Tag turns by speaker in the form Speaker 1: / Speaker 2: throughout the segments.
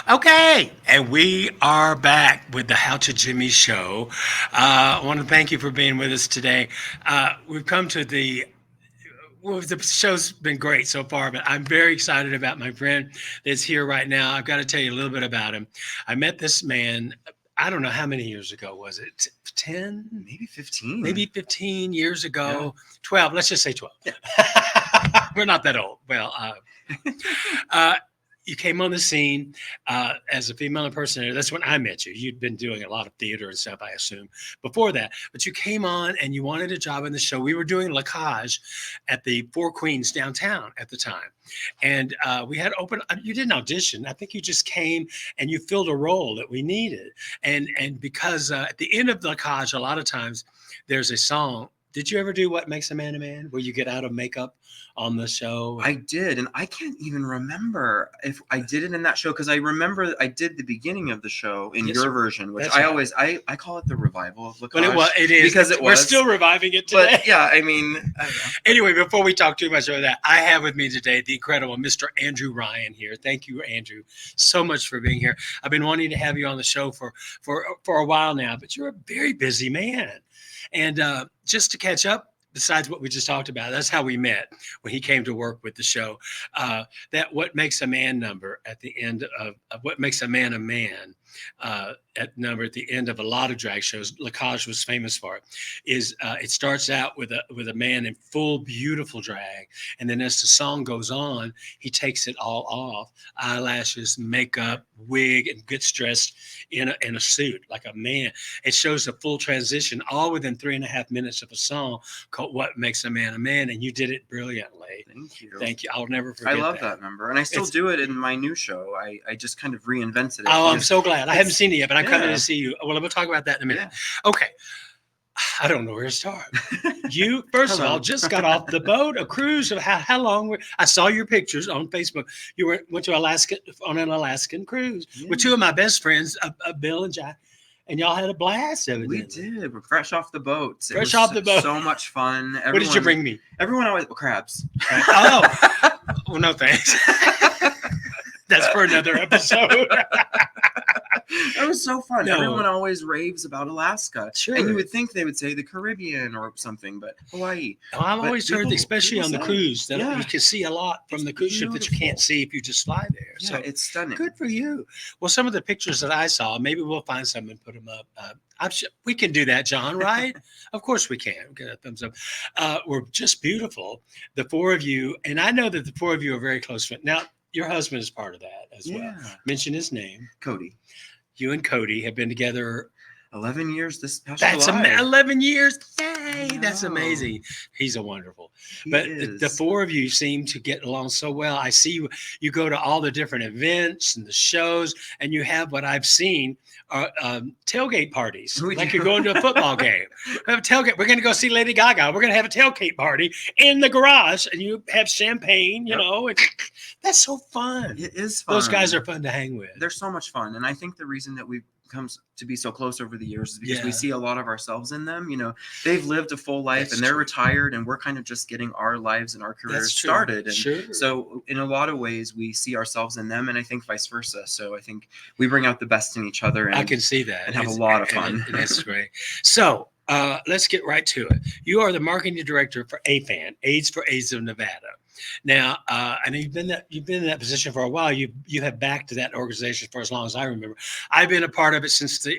Speaker 1: Okay, and we are back with the How to Jimmy show. I want to thank you for being with us today. We've come to the show's been great so far, but I'm very excited about my friend that's here right now. I've got to tell you a little bit about him. I met this man, I don't know how many years ago was it? 10?
Speaker 2: Maybe 15.
Speaker 1: Maybe 15 years
Speaker 2: Yeah.
Speaker 1: ago. 12, let's just say 12.
Speaker 2: Yeah.
Speaker 1: We're not that old. Well, uh, you came on the scene as a female impersonator. That's when I met you. You'd been doing a lot of theater and stuff, I assume, before that. But you came on and you wanted a job in the show. We were doing La Cage at the Four Queens downtown at the time. And we had open, you didn't audition. I think you just came and you filled a role that we needed. And because at the end of La Cage, a lot of times there's a song. Did you ever do What Makes a Man a Man, where you get out of makeup on the show?
Speaker 2: I did, and I can't even remember if I did it in that show because I remember I did the beginning of the show in
Speaker 1: Yes,
Speaker 2: your
Speaker 1: sir.
Speaker 2: version, which
Speaker 1: That's
Speaker 2: I
Speaker 1: right.
Speaker 2: always I call it the revival of La
Speaker 1: But
Speaker 2: Cage.
Speaker 1: it is
Speaker 2: because it
Speaker 1: We're
Speaker 2: was.
Speaker 1: still reviving it today.
Speaker 2: But yeah, I mean, I don't know.
Speaker 1: Anyway, before we talk too much about that, I have with me today the incredible Mr. Andrew Ryan here. Thank you, Andrew, so much for being here. I've been wanting to have you on the show for a while now, but you're a very busy man. And just to catch up, besides what we just talked about, that's how we met when he came to work with the show. That What Makes a Man number at the end of What Makes a Man a Man, at the end of a lot of drag shows, La Cage was famous for it, is it starts out with a man in full beautiful drag, and then as the song goes on, he takes it all off, eyelashes, makeup, wig, and gets dressed in a suit like a man. It shows a full transition, all within 3.5 minutes of a song called What Makes a Man a Man, and you did it brilliantly.
Speaker 2: Thank you.
Speaker 1: Thank you. I'll never forget
Speaker 2: I love
Speaker 1: that.
Speaker 2: that number, and I still
Speaker 1: It's-
Speaker 2: do it in my new show. I just kind of reinvented it.
Speaker 1: Oh, I'm
Speaker 2: because
Speaker 1: so glad. I haven't seen it yet, but I'm coming
Speaker 2: yeah.
Speaker 1: to see you. Well, we'll talk about that in a minute.
Speaker 2: Yeah.
Speaker 1: Okay. I don't know where to start. You, first of all,
Speaker 2: Hello.
Speaker 1: just got off the boat, a cruise of how long? I saw your pictures on Facebook. You went to Alaska on an Alaskan cruise with two of my best friends, Bill and Jack, and y'all had a blast.
Speaker 2: We did. We're fresh off the boat.
Speaker 1: Fresh off the boat.
Speaker 2: So much fun.
Speaker 1: What did you bring me?
Speaker 2: Everyone always crabs.
Speaker 1: Oh, well, no thanks. That's for another episode.
Speaker 2: It was so fun.
Speaker 1: No.
Speaker 2: Everyone always raves about Alaska.
Speaker 1: Sure.
Speaker 2: And you would think they would say the Caribbean or something, but Hawaii.
Speaker 1: Well, I've
Speaker 2: But
Speaker 1: always heard,
Speaker 2: people-
Speaker 1: especially
Speaker 2: people
Speaker 1: on the
Speaker 2: say-
Speaker 1: cruise, that
Speaker 2: Yeah.
Speaker 1: you can see a lot from
Speaker 2: It's
Speaker 1: the cruise ship that you can't
Speaker 2: beautiful.
Speaker 1: see if you just fly there.
Speaker 2: Yeah,
Speaker 1: So
Speaker 2: it's stunning.
Speaker 1: good for you. Well, some of the pictures that I saw, maybe we'll find some and put them up. We can do that, John, right? Of course we can. Get a thumbs up. We're just beautiful, the four of you. And I know that the four of you are very close friends. Now, your husband is part of that as well.
Speaker 2: Yeah.
Speaker 1: Mention his name.
Speaker 2: Cody.
Speaker 1: You and Cody have been together.
Speaker 2: 11 years this past
Speaker 1: That's
Speaker 2: July.
Speaker 1: 11 years. Yay, that's
Speaker 2: know.
Speaker 1: amazing. He's a wonderful.
Speaker 2: He
Speaker 1: But
Speaker 2: is.
Speaker 1: the four of you seem to get along so well. I see you go to all the different events and the shows, and you have what I've seen are tailgate parties,
Speaker 2: We
Speaker 1: like
Speaker 2: do.
Speaker 1: you're going to a football game. We have a tailgate. We're going to go see Lady Gaga. We're going to have a tailgate party in the garage, and you have champagne. You
Speaker 2: Yep.
Speaker 1: know, that's so fun.
Speaker 2: It is fun.
Speaker 1: Those guys are fun to hang with.
Speaker 2: They're so much fun. And I think the reason that we've come to be so close over the years is because
Speaker 1: Yeah.
Speaker 2: we see a lot of ourselves in them. You know, they've lived a full life
Speaker 1: That's
Speaker 2: and they're
Speaker 1: true.
Speaker 2: retired, and we're kind of just getting our lives and our careers
Speaker 1: That's true.
Speaker 2: started. And
Speaker 1: Sure.
Speaker 2: so in a lot of ways we see ourselves in them, and I think vice versa. So I think we bring out the best in each other, and
Speaker 1: I can see that.
Speaker 2: and have a lot of fun.
Speaker 1: and that's great. So let's get right to it. You are the marketing director for AFAN, AIDS for AIDS of Nevada. Now, I know you've been in that position for a while. You have backed that organization for as long as I remember. I've been a part of it since the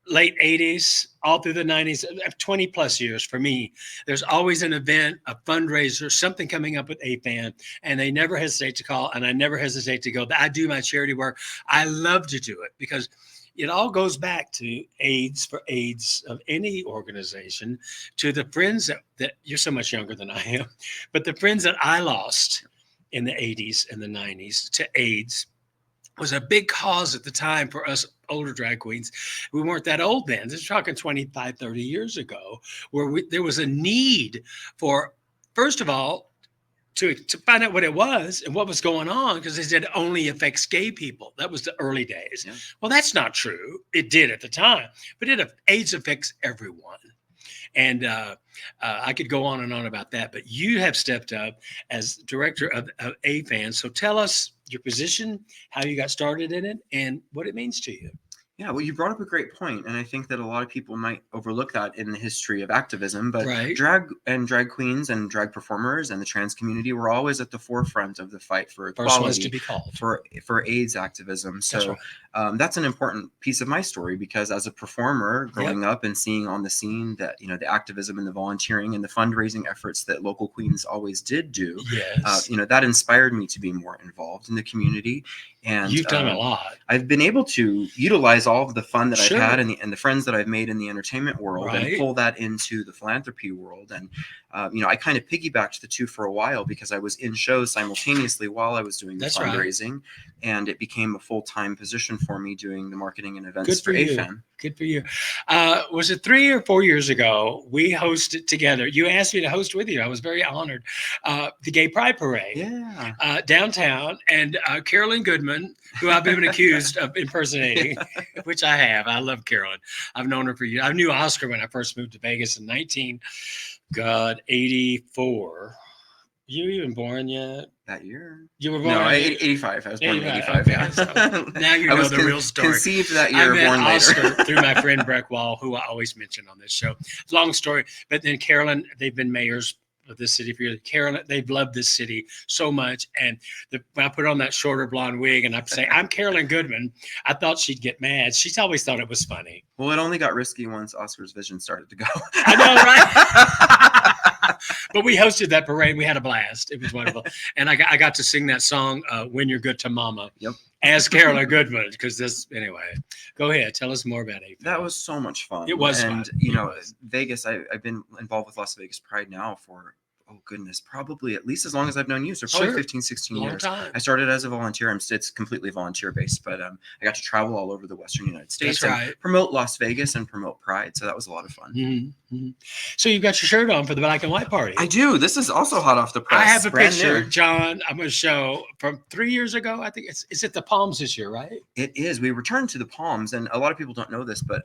Speaker 1: late 80s, all through the 90s, 20 plus years for me. There's always an event, a fundraiser, something coming up with AFAN, and they never hesitate to call, and I never hesitate to go. I do my charity work. I love to do it because it all goes back to AIDS for AIDS of any organization, to the friends that you're so much younger than I am, but the friends that I lost in the 80s and the 90s to AIDS was a big cause at the time for us older drag queens. We weren't that old then. This is talking 25, 30 years ago, where there was a need for, first of all, to find out what it was and what was going on, because they said it only affects gay people. That was the early days.
Speaker 2: Yeah.
Speaker 1: Well, that's not true. It did at the time, but AIDS affects everyone. And I could go on and on about that, but you have stepped up as director of AFAN. So tell us your position, how you got started in it, and what it means to you.
Speaker 2: Yeah, well, you brought up a great point, and I think that a lot of people might overlook that in the history of activism. But
Speaker 1: Right.
Speaker 2: drag queens and drag performers and the trans community were always at the forefront of the fight for
Speaker 1: First ones
Speaker 2: equality,
Speaker 1: to be called.
Speaker 2: for AIDS activism.
Speaker 1: That's
Speaker 2: So
Speaker 1: right.
Speaker 2: that's an important piece of my story, because as a performer growing up and seeing on the scene that the activism and the volunteering and the fundraising efforts that local queens always did do,
Speaker 1: Yes.
Speaker 2: that inspired me to be more involved in the community. And
Speaker 1: You've done a lot.
Speaker 2: I've been able to utilize all of the fun that
Speaker 1: Sure.
Speaker 2: I've had and the friends that I've made in the entertainment world and
Speaker 1: Right.
Speaker 2: pull that into the philanthropy world. And, I kind of piggybacked the two for a while, because I was in shows simultaneously while I was doing the
Speaker 1: That's right.
Speaker 2: fundraising. And it became a full-time position for me doing the marketing and events
Speaker 1: Good
Speaker 2: for
Speaker 1: for you.
Speaker 2: AFAN.
Speaker 1: Good for you. Was it 3 or 4 years ago we hosted together? You asked me to host with you. I was very honored. The Gay Pride Parade.
Speaker 2: Yeah.
Speaker 1: Downtown, and Carolyn Goodman, who I've been accused of impersonating, which I have. I love Carolyn. I've known her for years. I knew Oscar when I first moved to Vegas in 1984. You even born yet?
Speaker 2: That year?
Speaker 1: You were born
Speaker 2: No,
Speaker 1: in
Speaker 2: 85. I was born in 85.
Speaker 1: Okay,
Speaker 2: Yeah.
Speaker 1: so now you
Speaker 2: I
Speaker 1: know
Speaker 2: was
Speaker 1: the real story.
Speaker 2: Conceived that
Speaker 1: I
Speaker 2: year,
Speaker 1: met
Speaker 2: born
Speaker 1: Oscar
Speaker 2: later.
Speaker 1: through my friend Breck Wall, who I always mention on this show. Long story, but then Carolyn, they've been mayors of this city for years. Carolyn, they've loved this city so much, and when I put on that shorter blonde wig and I say I'm Carolyn Goodman, I thought she'd get mad. She's always thought it was funny.
Speaker 2: Well, it only got risky once Oscar's vision started to go.
Speaker 1: I know, right? But we hosted that parade. We had a blast. It was wonderful, and I got to sing that song "When You're Good to Mama."
Speaker 2: Yep.
Speaker 1: As Carolyn Goodman, because anyway. Go ahead, tell us more about it.
Speaker 2: That was so much fun.
Speaker 1: It was
Speaker 2: and
Speaker 1: fun.
Speaker 2: you
Speaker 1: It
Speaker 2: know,
Speaker 1: was.
Speaker 2: Vegas. I've been involved with Las Vegas Pride now for probably at least as long as I've known you. So probably
Speaker 1: Sure.
Speaker 2: 15, 16
Speaker 1: Long
Speaker 2: years.
Speaker 1: time.
Speaker 2: I started as a volunteer. It's completely volunteer based, but I got to travel all over the Western United States
Speaker 1: That's
Speaker 2: and
Speaker 1: right.
Speaker 2: promote Las Vegas and promote Pride. So that was a lot of fun.
Speaker 1: Mm-hmm. Mm-hmm. So you've got your shirt on for the black and white party.
Speaker 2: I do. This is also hot off the press.
Speaker 1: I have a
Speaker 2: brand
Speaker 1: picture,
Speaker 2: new.
Speaker 1: John. I'm going to show from 3 years ago. I think it's at the Palms this year, right?
Speaker 2: It is. We returned to the Palms, and a lot of people don't know this, but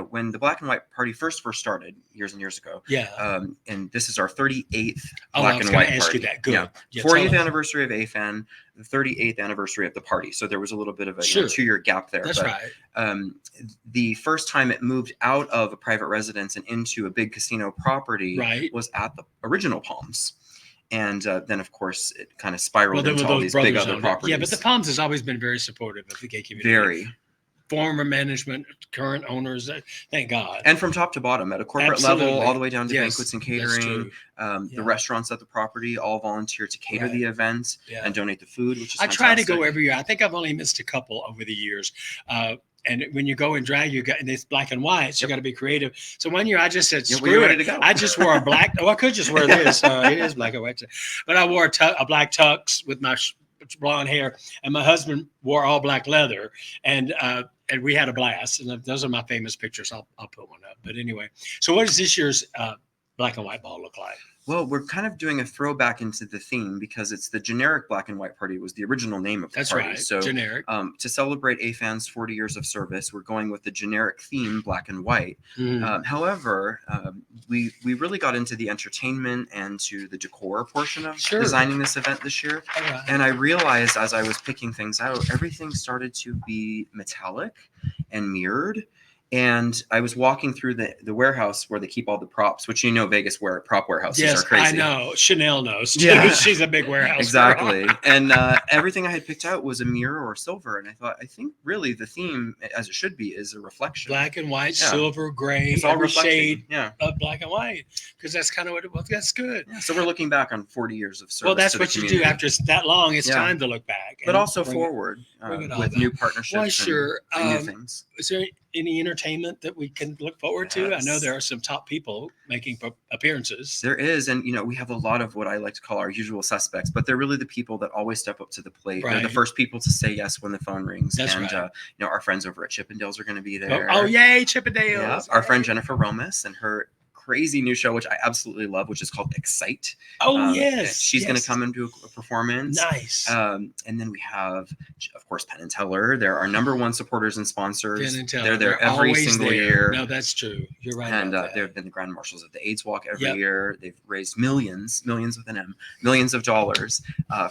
Speaker 2: when the black and white party first started years and years ago,
Speaker 1: Yeah.
Speaker 2: and this is our 38th
Speaker 1: Oh,
Speaker 2: black
Speaker 1: I was
Speaker 2: and
Speaker 1: going
Speaker 2: white
Speaker 1: to ask
Speaker 2: party.
Speaker 1: you that. Good.
Speaker 2: Yeah.
Speaker 1: Yeah,
Speaker 2: 40th
Speaker 1: tell us.
Speaker 2: anniversary of AFAN, the 38th anniversary of the party. So there was a little bit of a
Speaker 1: Sure.
Speaker 2: 2-year gap there.
Speaker 1: That's
Speaker 2: but,
Speaker 1: right.
Speaker 2: The first time it moved out of a private residence and into a big casino property
Speaker 1: Right.
Speaker 2: was at the original Palms. And then, of course, it kind of spiraled
Speaker 1: There were
Speaker 2: into all
Speaker 1: those
Speaker 2: these big
Speaker 1: brothers
Speaker 2: other
Speaker 1: owned it.
Speaker 2: properties.
Speaker 1: Yeah, but the Palms has always been very supportive of the gay community.
Speaker 2: Very.
Speaker 1: Former management, current owners, thank God.
Speaker 2: And from top to bottom, at a corporate
Speaker 1: Absolutely.
Speaker 2: level, all the way down to
Speaker 1: Yes,
Speaker 2: banquets and
Speaker 1: that's
Speaker 2: catering.
Speaker 1: true.
Speaker 2: The restaurants at the property all volunteer to cater
Speaker 1: Right.
Speaker 2: the events
Speaker 1: Yeah.
Speaker 2: and donate the food, which is
Speaker 1: I
Speaker 2: fantastic.
Speaker 1: try to go every year. I think I've only missed a couple over the years. And when you go and drag, and it's black and white, so you got to be creative. So one year I just said,
Speaker 2: Yeah,
Speaker 1: screw
Speaker 2: were you
Speaker 1: it.
Speaker 2: ready to go?
Speaker 1: I just wore a black. I could just wear this. It is black and white. But I wore a black tux with my blonde hair, and my husband wore all black leather, and we had a blast. And those are my famous pictures. I'll put one up. But anyway, so what does this year's black and white ball look like?
Speaker 2: Well, we're kind of doing a throwback into the theme, because it's the generic black and white party was the original name of the
Speaker 1: That's
Speaker 2: party.
Speaker 1: right.
Speaker 2: So
Speaker 1: generic.
Speaker 2: To celebrate AFAN's 40 years of service, we're going with the generic theme, black and white. However, we really got into the entertainment and to the decor portion of designing this event this year.
Speaker 1: Right.
Speaker 2: And I realized as I was picking things out, everything started to be metallic and mirrored. And I was walking through the warehouse where they keep all the props, which Vegas prop warehouses are crazy.
Speaker 1: I know. Chanel knows too.
Speaker 2: Yeah.
Speaker 1: She's a big warehouse.
Speaker 2: Exactly. And everything I had picked out was a mirror or silver. And I think really the theme, as it should be, is a reflection.
Speaker 1: Black and white,
Speaker 2: Yeah.
Speaker 1: silver, gray,
Speaker 2: It's all
Speaker 1: every
Speaker 2: reflecting.
Speaker 1: shade
Speaker 2: Yeah.
Speaker 1: of black and white, because that's kind of what it was. That's good.
Speaker 2: Yeah. So we're looking back on 40 years of service.
Speaker 1: Well, that's
Speaker 2: to the
Speaker 1: what you do
Speaker 2: community.
Speaker 1: after that long. It's
Speaker 2: Yeah.
Speaker 1: time to look back,
Speaker 2: But
Speaker 1: and
Speaker 2: also
Speaker 1: bring
Speaker 2: forward
Speaker 1: bring it all
Speaker 2: with
Speaker 1: back.
Speaker 2: new partnerships
Speaker 1: Well, sure.
Speaker 2: and new things.
Speaker 1: Is there any entertainment that we can look forward to? I know
Speaker 2: Yes.
Speaker 1: there are some top people making appearances.
Speaker 2: There is, and we have a lot of what I like to call our usual suspects, but they're really the people that always step up to the plate. They're the
Speaker 1: Right.
Speaker 2: first people to say yes when the phone rings.
Speaker 1: That's
Speaker 2: and
Speaker 1: right.
Speaker 2: Our friends over at Chippendales are going to be there.
Speaker 1: Oh, yay, Chippendales!
Speaker 2: Yeah. Our friend Jennifer Romas and her crazy new show, which I absolutely love, which is called Excite.
Speaker 1: Oh, yes.
Speaker 2: She's going to come and do a performance.
Speaker 1: Nice.
Speaker 2: And then we have, of course, Penn and Teller. They're our #1 supporters and sponsors.
Speaker 1: Penn and Teller.
Speaker 2: They're there every single year.
Speaker 1: No, that's true. You're right.
Speaker 2: And
Speaker 1: about that.
Speaker 2: they've been the grand marshals of the AIDS Walk every year. They've raised millions with an M, millions of dollars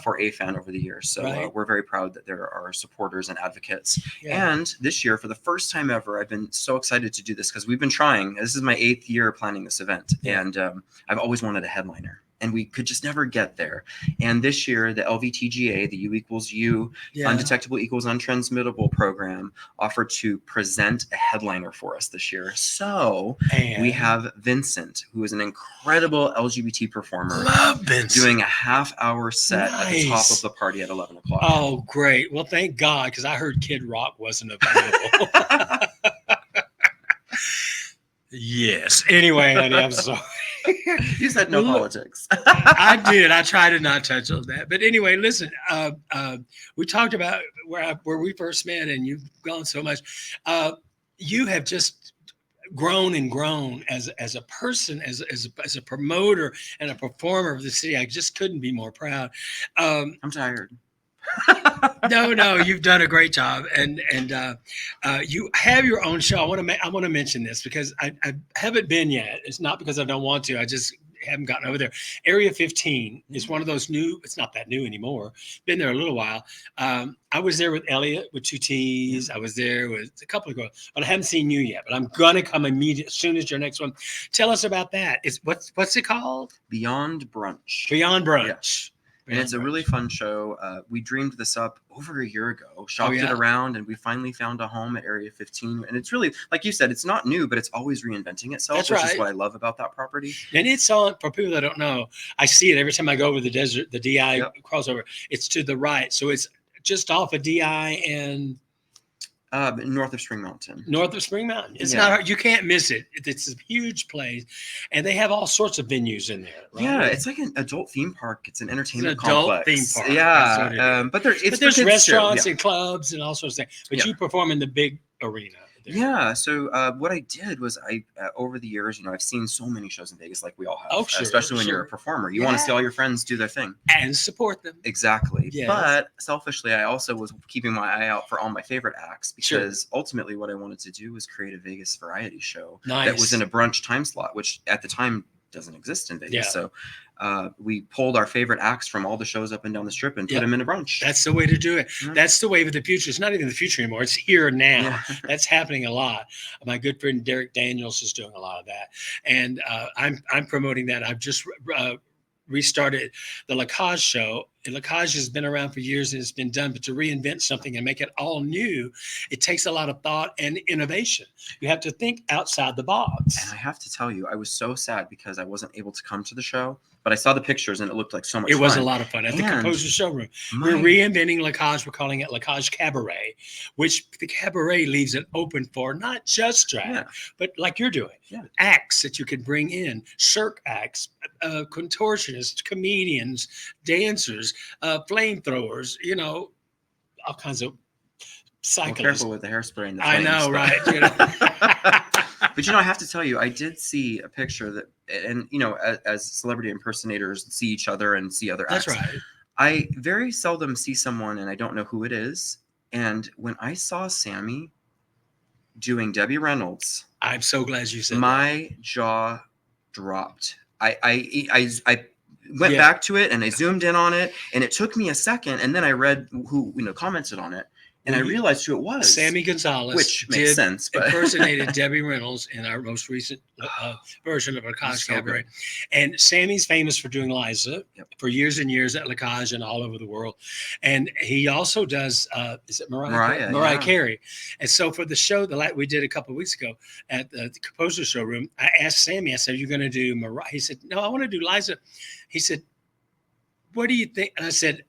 Speaker 2: for AFAN over the years. So we're very proud that there are supporters and advocates. Yeah. And this year, for the first time ever, I've been so excited to do this because we've been trying. This is my 8th year planning this event. Yeah. And I've always wanted a headliner. And we could just never get there. And this year, the LVTGA, the U equals U, undetectable equals untransmittable program, offered to present a headliner for us this year. So we have Vincent, who is an incredible LGBT performer, doing a half-hour set at the top of the party at 11 o'clock.
Speaker 1: Oh, great. Well, thank God, because I heard Kid Rock wasn't available. Yes. Anyway, honey, I'm sorry.
Speaker 2: You said no politics.
Speaker 1: I did. I tried to not touch on that. But anyway, listen, we talked about where we first met, and you've gone so much. You have just grown and grown as a person, as a promoter and a performer of the city. I just couldn't be more proud.
Speaker 2: I'm tired.
Speaker 1: No, you've done a great job, and you have your own show. I want to mention this because I haven't been yet. It's not because I don't want to. I just haven't gotten over there. Area 15 is one of those new. It's not that new anymore. Been there a little while. I was there with Elliot with 2 T's. I was there with a couple of girls, but I haven't seen you yet. But I'm gonna come immediately as soon as your next one. Tell us about that. What's it called?
Speaker 2: Beyond Brunch.
Speaker 1: Beyond Brunch.
Speaker 2: Yeah. And it's a really fun show. We dreamed this up over a year ago, shopped it around, and we finally found a home at Area 15. And it's really, like you said, it's not new, but it's always reinventing itself, which is what I love about that property.
Speaker 1: And it's on, for people that don't know, I see it every time I go over the desert, the DI crossover. It's to the right. So it's just off of DI and...
Speaker 2: north of Spring Mountain.
Speaker 1: North of Spring Mountain. It's not hard. You can't miss it. It's a huge place, and they have all sorts of venues in there. Right?
Speaker 2: Yeah, it's like an adult theme park. It's an entertainment
Speaker 1: complex.
Speaker 2: Theme
Speaker 1: park.
Speaker 2: Yeah, but there's
Speaker 1: restaurants and clubs and all sorts of things. But you perform in the big arena.
Speaker 2: Yeah. So what I did was over the years, I've seen so many shows in Vegas, like we all have.
Speaker 1: Oh, sure,
Speaker 2: especially when you're a performer, you want to see all your friends do their thing
Speaker 1: and support them.
Speaker 2: Exactly. Yes. But selfishly, I also was keeping my eye out for all my favorite acts because ultimately, what I wanted to do was create a Vegas variety show that was in a brunch time slot, which at the time doesn't exist in Vegas. Yeah. So we pulled our favorite acts from all the shows up and down the strip and put them in a brunch.
Speaker 1: That's the way to do it. Mm-hmm. That's the way of the future. It's not even the future anymore. It's here now. Yeah. That's happening a lot. My good friend Derek Daniels is doing a lot of that. And I'm promoting that. I've just restarted the Lacage show. And Lacage has been around for years and it's been done, but to reinvent something and make it all new, it takes a lot of thought and innovation. You have to think outside the box.
Speaker 2: And I have to tell you, I was so sad because I wasn't able to come to the show, but I saw the pictures and it looked like so much fun.
Speaker 1: It was a lot of fun at the Composer Showroom. We're reinventing Lacage. We're calling it Lacage Cabaret, which the cabaret leaves it open for not just drag, but like you're doing, acts that you can bring in, cirque acts, contortionists, comedians, dancers, flamethrowers, all kinds of cyclists.
Speaker 2: Well, careful with the hairspray and the
Speaker 1: I
Speaker 2: flames.
Speaker 1: know, right?
Speaker 2: But I have to tell you, I did see a picture that, and as celebrity impersonators see each other and see other acts.
Speaker 1: That's right.
Speaker 2: I very seldom see someone and I don't know who it is. And when I saw Sammy doing Debbie Reynolds,
Speaker 1: I'm so glad you said
Speaker 2: my jaw dropped. I went back to it and I zoomed in on it and it took me a second and then I read who commented on it and I realized who it was.
Speaker 1: Sammy Gonzalez,
Speaker 2: which makes sense, but
Speaker 1: impersonated Debbie Reynolds in our most recent version of Lacage Cabaret. And Sammy's famous for doing Liza for years and years at Lacage and all over the world. And he also does is it Mariah Carey. And so for the show that we did a couple of weeks ago at the Composer Showroom, I asked Sammy, I said, "Are you going to do Mariah?" He said, "No, I want to do Liza." He said, "What do you think?" And I said,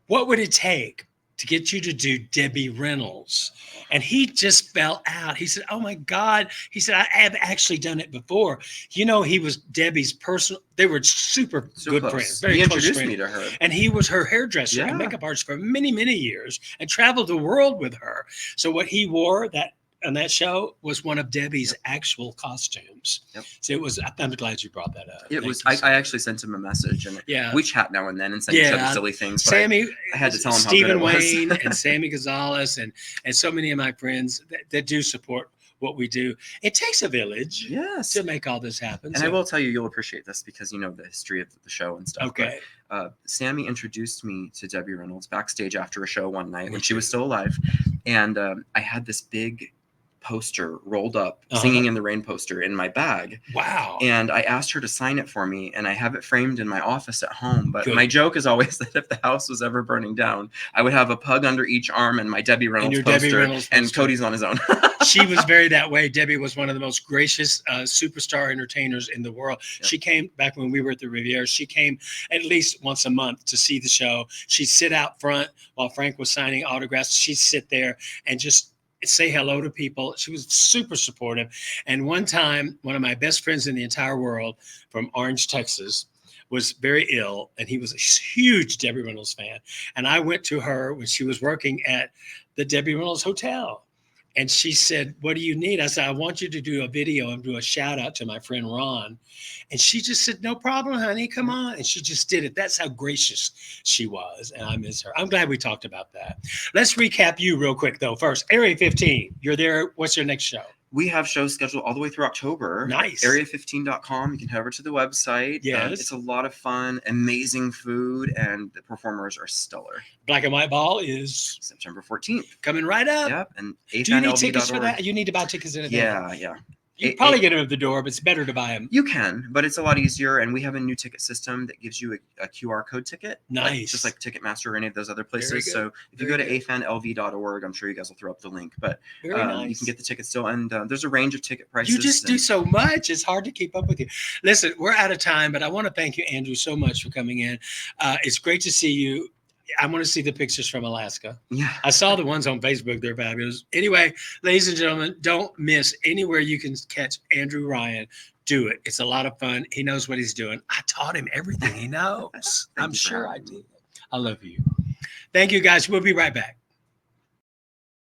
Speaker 1: "What would it take to get you to do Debbie Reynolds?" And he just fell out. He said, "Oh my God." He said, "I have actually done it before." He was Debbie's personal, they were super good
Speaker 2: close
Speaker 1: friends.
Speaker 2: He introduced me to her.
Speaker 1: And he was her hairdresser and makeup artist for many, many years and traveled the world with her. So what he wore, that on that show was one of Debbie's actual costumes.
Speaker 2: Yep.
Speaker 1: So it was. I'm glad you brought that up.
Speaker 2: It
Speaker 1: Thank
Speaker 2: was.
Speaker 1: you so
Speaker 2: I
Speaker 1: much.
Speaker 2: actually sent him a message, and
Speaker 1: Yeah.
Speaker 2: we chat now and then and send each other silly things. But
Speaker 1: Sammy,
Speaker 2: I had to tell him
Speaker 1: Stephen
Speaker 2: how good it was.
Speaker 1: Wayne, and Sammy Gonzalez, and so many of my friends that do support what we do. It takes a village,
Speaker 2: yes,
Speaker 1: to make all this happen.
Speaker 2: And I will tell you, you'll appreciate this because you know the history of the show and stuff.
Speaker 1: Okay.
Speaker 2: But, Sammy introduced me to Debbie Reynolds backstage after a show one night when she was still alive, and I had this big poster rolled up, Singing in the Rain poster in my bag.
Speaker 1: Wow.
Speaker 2: And I asked her to sign it for me, and I have it framed in my office at home. But my joke is always that if the house was ever burning down, I would have a pug under each arm and my Debbie Reynolds poster, and Cody's on his own.
Speaker 1: She was very that way. Debbie was one of the most gracious superstar entertainers in the world. Yep. She came back when we were at the Riviera. She came at least once a month to see the show. She'd sit out front while Frank was signing autographs. She'd sit there and just say hello to people. She was super supportive. And one time, one of my best friends in the entire world from Orange, Texas, was very ill, and he was a huge Debbie Reynolds fan. And I went to her when she was working at the Debbie Reynolds Hotel. And she said, "What do you need?" I said, "I want you to do a video and do a shout out to my friend Ron." And she just said, "No problem, honey, come on." And she just did it. That's how gracious she was. And I miss her. I'm glad we talked about that. Let's recap you real quick, though. First, Area 15. You're there. What's your next show?
Speaker 2: We have shows scheduled all the way through October.
Speaker 1: Nice.
Speaker 2: Area15.com. You can head over to the website.
Speaker 1: Yes.
Speaker 2: It's a lot of fun, amazing food, and the performers are stellar.
Speaker 1: Black and White Ball is
Speaker 2: September 14th.
Speaker 1: Coming right up.
Speaker 2: Yep. And
Speaker 1: do you need tickets for that? You need to buy tickets in advance.
Speaker 2: Yeah.
Speaker 1: You probably get them at the door, but it's better to buy them.
Speaker 2: You can, but it's a lot easier. And we have a new ticket system that gives you a QR code ticket.
Speaker 1: Nice.
Speaker 2: Just like Ticketmaster or any of those other places. So if you go to afanlv.org, I'm sure you guys will throw up the link. But you can get the tickets still. And there's a range of ticket prices.
Speaker 1: You just do so much. It's hard to keep up with you. Listen, we're out of time, but I want to thank you, Andrew, so much for coming in. It's great to see you. I want to see the pictures from Alaska.
Speaker 2: Yeah.
Speaker 1: I saw the ones on Facebook. They're fabulous. Anyway, ladies and gentlemen, don't miss anywhere you can catch Andrew Ryan. Do it. It's a lot of fun. He knows what he's doing. I taught him everything he knows. I'm sure I did. I love you. Thank you, guys. We'll be right back.